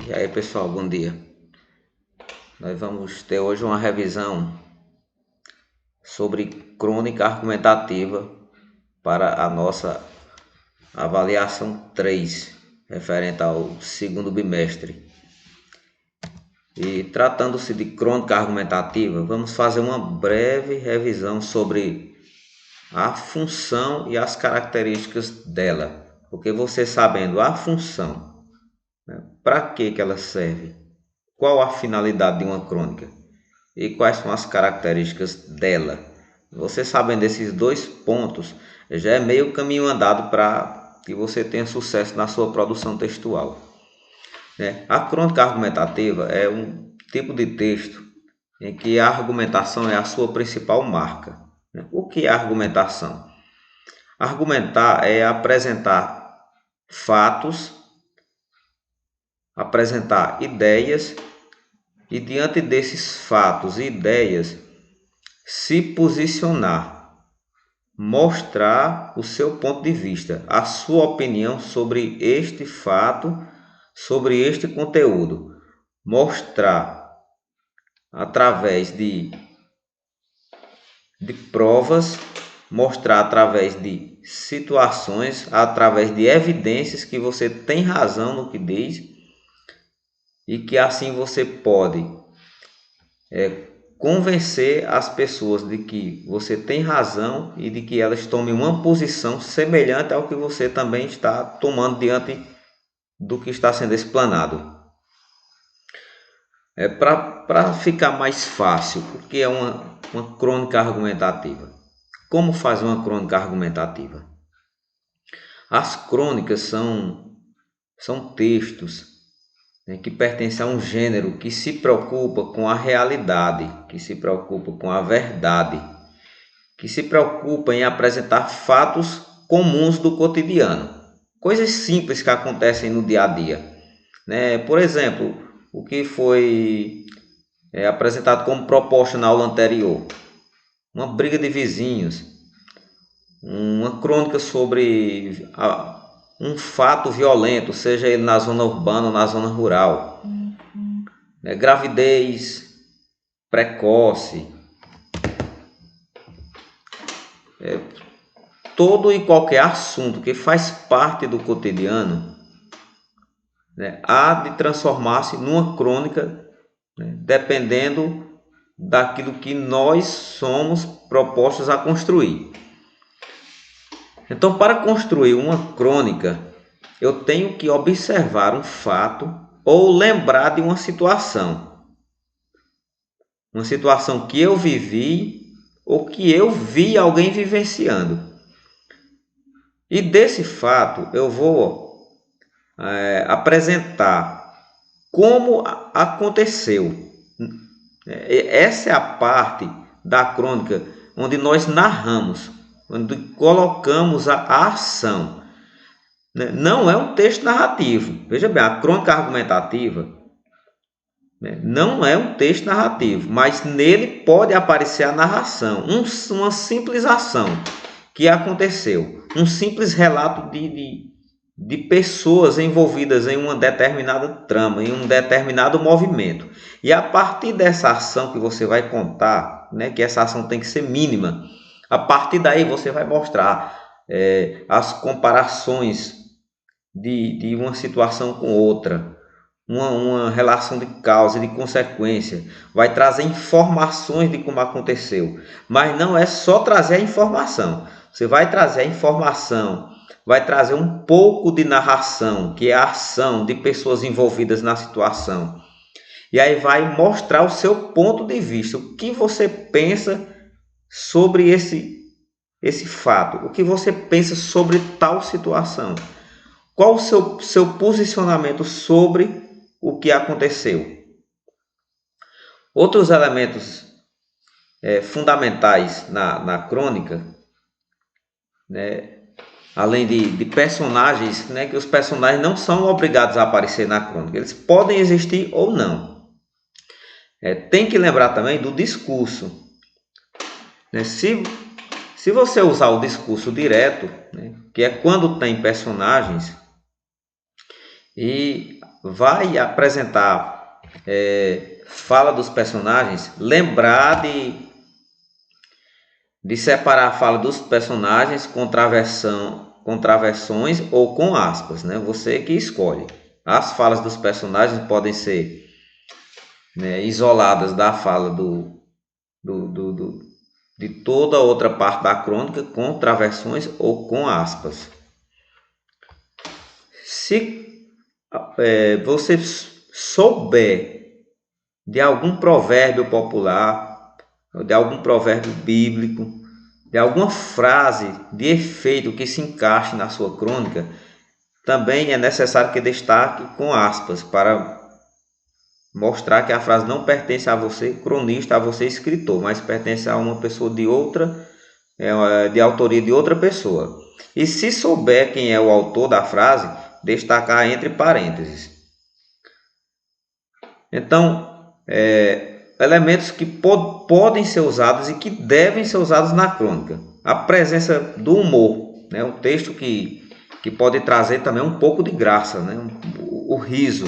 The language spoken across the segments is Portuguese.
E aí pessoal, bom dia. Nós vamos ter hoje uma revisão sobre crônica argumentativa para a nossa avaliação 3, referente ao segundo bimestre. E tratando-se de crônica argumentativa, vamos fazer uma breve revisão sobre a função e as características dela. Porque você sabendo a função, né, para que ela serve, qual a finalidade de uma crônica e quais são as características dela, você sabendo desses dois pontos, já é meio caminho andado para que você tenha sucesso na sua produção textual. A crônica argumentativa é um tipo de texto em que a argumentação é a sua principal marca. O que é argumentação? Argumentar é apresentar fatos, apresentar ideias e, diante desses fatos e ideias, se posicionar, mostrar o seu ponto de vista, a sua opinião sobre este fato, sobre este conteúdo, mostrar através de provas, mostrar através de situações, através de evidências que você tem razão no que diz e que assim você pode convencer as pessoas de que você tem razão e de que elas tomem uma posição semelhante ao que você também está tomando diante do que está sendo explanado. Para ficar mais fácil, o que é uma crônica argumentativa? Como faz uma crônica argumentativa? As crônicas são textos que pertencem a um gênero que se preocupa com a realidade, que se preocupa com a verdade, que se preocupa em apresentar fatos comuns do cotidiano, coisas simples que acontecem no dia a dia. Por exemplo, o que foi apresentado como proposta na aula anterior, uma briga de vizinhos, uma crônica sobre um fato violento, seja ele na zona urbana ou na zona rural. Gravidez precoce. Todo e qualquer assunto que faz parte do cotidiano há de transformar-se numa crônica, dependendo daquilo que nós somos propostos a construir. Então, para construir uma crônica, eu tenho que observar um fato ou lembrar de uma situação que eu vivi ou que eu vi alguém vivenciando. E desse fato eu vou apresentar como aconteceu. Essa é a parte da crônica onde nós narramos, onde colocamos a ação. Não é um texto narrativo. Veja bem, a crônica argumentativa não é um texto narrativo, mas nele pode aparecer a narração, uma simples ação que aconteceu, um simples relato de pessoas envolvidas em uma determinada trama, em um determinado movimento. E a partir dessa ação que você vai contar, que essa ação tem que ser mínima, a partir daí você vai mostrar as comparações de uma situação com outra, uma relação de causa e de consequência, vai trazer informações de como aconteceu, mas não é só trazer a informação, você vai trazer a informação, vai trazer um pouco de narração, que é a ação de pessoas envolvidas na situação, e aí vai mostrar o seu ponto de vista, o que você pensa sobre esse fato, o que você pensa sobre tal situação, qual o seu posicionamento sobre o que aconteceu. Outros elementos fundamentais na crônica, além de personagens, que os personagens não são obrigados a aparecer na crônica, eles podem existir ou não. Tem que lembrar também do discurso. Se você usar o discurso direto, que é quando tem personagens, e vai apresentar fala dos personagens, lembrar de separar a fala dos personagens com travessões ou com aspas, né? Você que escolhe. As falas dos personagens podem ser, né, isoladas da fala de toda outra parte da crônica, com travessões ou com aspas. Se você souber de algum provérbio popular, de algum provérbio bíblico, de alguma frase de efeito que se encaixe na sua crônica, também é necessário que destaque com aspas para mostrar que a frase não pertence a você, cronista, a você, escritor, mas pertence a uma pessoa de autoria de outra pessoa. E se souber quem é o autor da frase, destacar entre parênteses. Então, elementos que podem ser usados e que devem ser usados na crônica. A presença do humor, né? Um texto que pode trazer também um pouco de graça, né? O riso.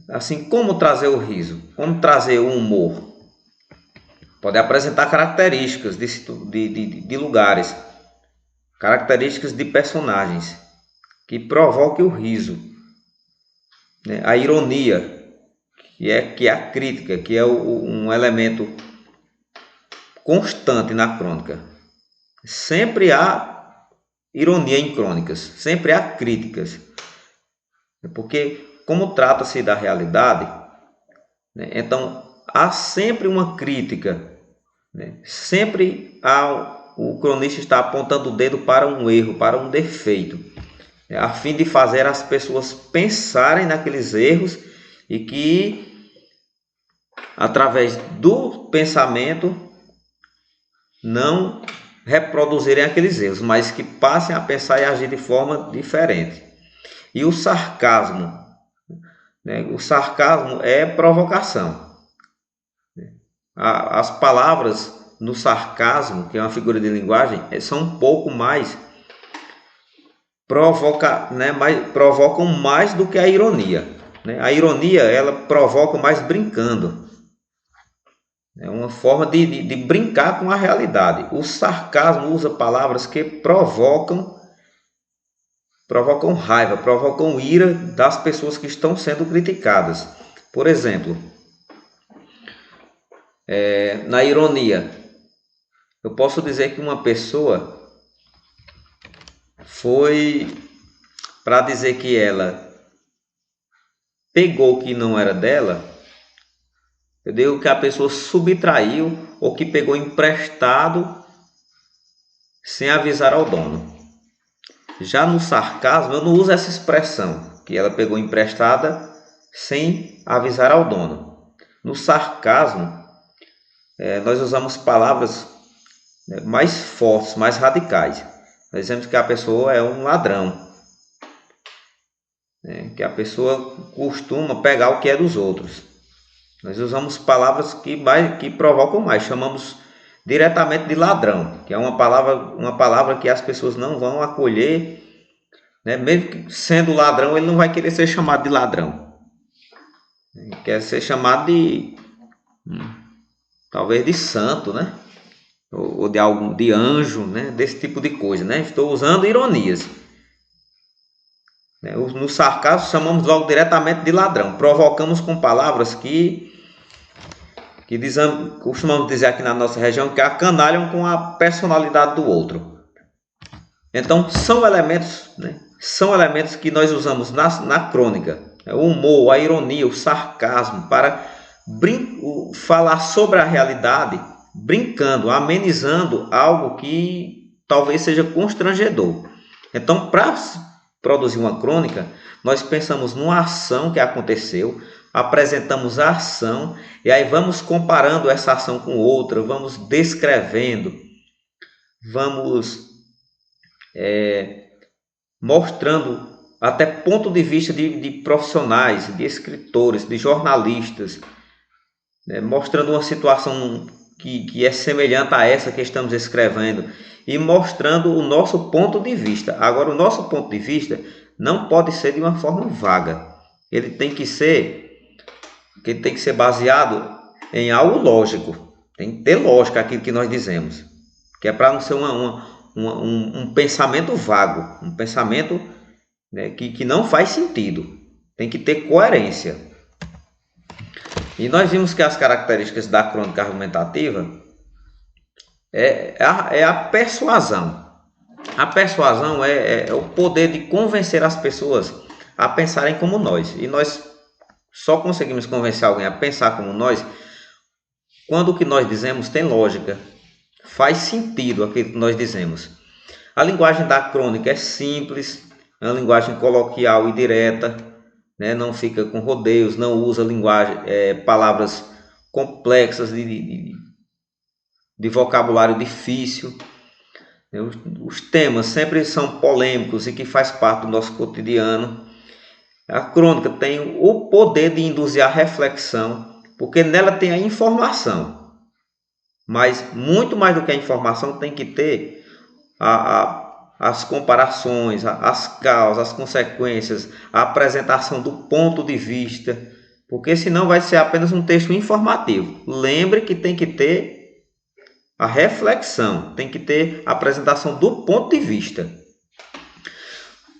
Assim, como trazer o riso? Como trazer o humor? Pode apresentar características de lugares, características de personagens que provoquem o riso, né? A ironia, que é a crítica, que é um elemento constante na crônica. Sempre há ironia em crônicas, sempre há críticas, porque como trata-se da realidade, né, então há sempre uma crítica, né? Sempre o cronista está apontando o dedo para um erro, para um defeito, né, a fim de fazer as pessoas pensarem naqueles erros e que, através do pensamento, não reproduzirem aqueles erros, mas que passem a pensar e agir de forma diferente. E o sarcasmo, né? O sarcasmo é provocação. As palavras no sarcasmo, que é uma figura de linguagem, são um pouco mais provocam mais do que a ironia, né? A ironia, ela provoca mais brincando. É uma forma de brincar com a realidade. O sarcasmo usa palavras que provocam raiva, provocam ira das pessoas que estão sendo criticadas. Por exemplo, na ironia, eu posso dizer que uma pessoa foi para dizer que ela pegou o que não era dela. Eu digo que a pessoa subtraiu ou que pegou emprestado sem avisar ao dono. Já no sarcasmo, eu não uso essa expressão, que ela pegou emprestada sem avisar ao dono. No sarcasmo, nós usamos palavras mais fortes, mais radicais. Nós dizemos que a pessoa é um ladrão, né? Que a pessoa costuma pegar o que é dos outros. Nós usamos palavras que provocam mais, chamamos diretamente de ladrão, que é uma palavra que as pessoas não vão acolher, né? Mesmo que sendo ladrão, ele não vai querer ser chamado de ladrão. Ele quer ser chamado talvez de santo, né? Ou de anjo, né? Desse tipo de coisa, né? Estou usando ironias. No sarcasmo, chamamos logo diretamente de ladrão. Provocamos com palavras que costumamos dizer aqui na nossa região, que acanalham com a personalidade do outro. Então, são elementos, né? São elementos que nós usamos na crônica. O humor, a ironia, o sarcasmo, para falar sobre a realidade, brincando, amenizando algo que talvez seja constrangedor. Então, para produzir uma crônica, nós pensamos numa ação que aconteceu, apresentamos a ação e aí vamos comparando essa ação com outra, vamos descrevendo, vamos mostrando até ponto de vista de profissionais, de escritores, de jornalistas, né? Mostrando uma situação que é semelhante a essa que estamos escrevendo e mostrando o nosso ponto de vista. Agora, o nosso ponto de vista não pode ser de uma forma vaga. Ele tem que ser baseado em algo lógico. Tem que ter lógica aquilo que nós dizemos. Que é para não ser um pensamento vago, um pensamento, né, que não faz sentido. Tem que ter coerência. E nós vimos que as características da crônica argumentativa é a persuasão. A persuasão é o poder de convencer as pessoas a pensarem como nós. E nós só conseguimos convencer alguém a pensar como nós quando o que nós dizemos tem lógica, faz sentido aquilo que nós dizemos. A linguagem da crônica é simples, é uma linguagem coloquial e direta, né? Não fica com rodeios, não usa palavras complexas de vocabulário difícil. Os temas sempre são polêmicos e que faz parte do nosso cotidiano. A crônica tem o poder de induzir a reflexão, porque nela tem a informação. Mas muito mais do que a informação, tem que ter as comparações, as causas, as consequências, a apresentação do ponto de vista, porque senão vai ser apenas um texto informativo. Lembre que tem que ter a reflexão, tem que ter a apresentação do ponto de vista.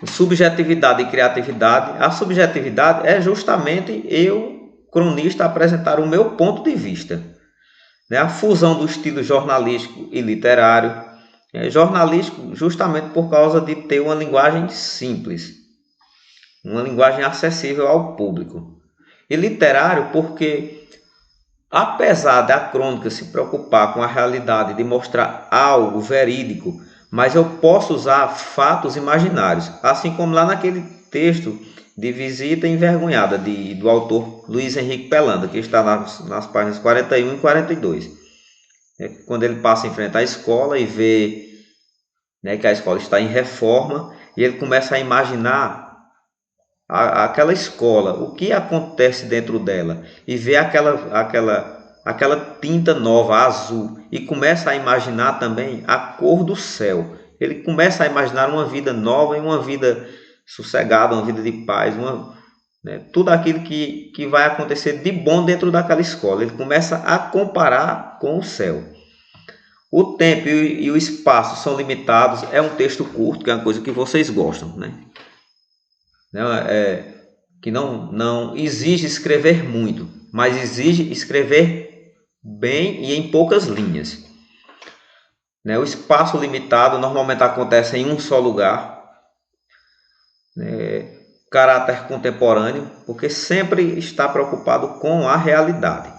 Subjetividade e criatividade. A subjetividade é justamente eu, cronista, apresentar o meu ponto de vista. A fusão do estilo jornalístico e literário. Jornalístico justamente por causa de ter uma linguagem simples, uma linguagem acessível ao público. E literário porque, apesar da crônica se preocupar com a realidade de mostrar algo verídico, mas eu posso usar fatos imaginários, assim como lá naquele texto de Visita Envergonhada do autor Luiz Henrique Pelanda, que está nas páginas 41 e 42. Quando ele passa em frente à escola e vê, né, que a escola está em reforma, e ele começa a imaginar aquela escola, o que acontece dentro dela, e vê aquela tinta nova, azul, e começa a imaginar também a cor do céu. Ele começa a imaginar uma vida nova e uma vida sossegada, uma vida de paz, tudo aquilo que vai acontecer de bom dentro daquela escola. Ele começa a comparar com o céu. O tempo e o espaço são limitados. É um texto curto, que é uma coisa que vocês gostam, né? Que não exige escrever muito, mas exige escrever bem e em poucas linhas. O espaço limitado normalmente acontece em um só lugar. Caráter contemporâneo, porque sempre está preocupado com a realidade.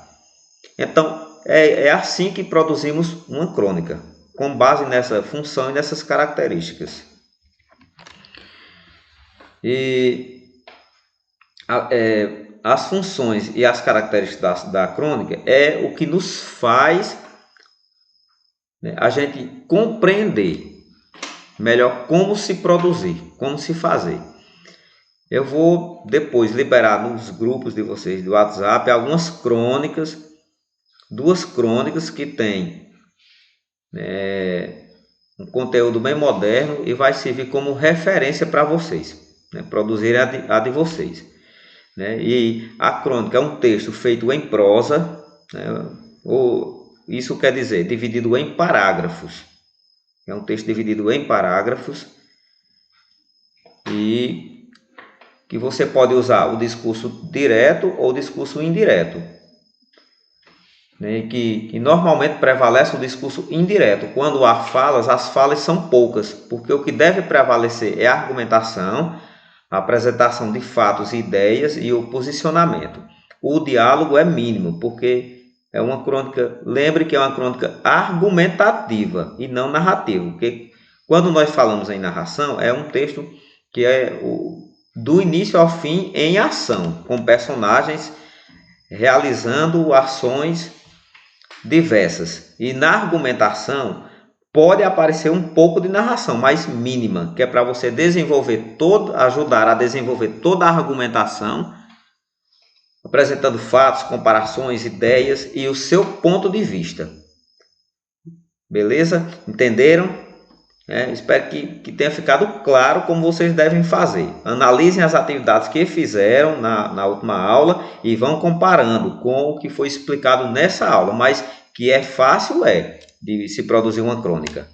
Então, é assim que produzimos uma crônica, com base nessa função e nessas características. E as funções e as características da crônica é o que nos faz, né, a gente compreender melhor como se produzir, como se fazer. Eu vou depois liberar nos grupos de vocês do WhatsApp algumas crônicas, 2 crônicas que têm um conteúdo bem moderno e vai servir como referência para vocês, né, produzirem a de vocês. E a crônica é um texto feito em prosa, né, isso quer dizer dividido em parágrafos. É um texto dividido em parágrafos e que você pode usar o discurso direto ou o discurso indireto. Que normalmente prevalece o discurso indireto. Quando há falas, as falas são poucas, porque o que deve prevalecer é a argumentação, a apresentação de fatos e ideias e o posicionamento. O diálogo é mínimo, porque é uma crônica, lembre que é uma crônica argumentativa e não narrativa, porque quando nós falamos em narração, é um texto que é do início ao fim em ação, com personagens realizando ações diversas. E na argumentação pode aparecer um pouco de narração, mas mínima, que é para você ajudar a desenvolver toda a argumentação, apresentando fatos, comparações, ideias e o seu ponto de vista. Beleza? Entenderam? Espero que tenha ficado claro como vocês devem fazer. Analisem as atividades que fizeram na última aula e vão comparando com o que foi explicado nessa aula, mas que é fácil de se produzir uma crônica.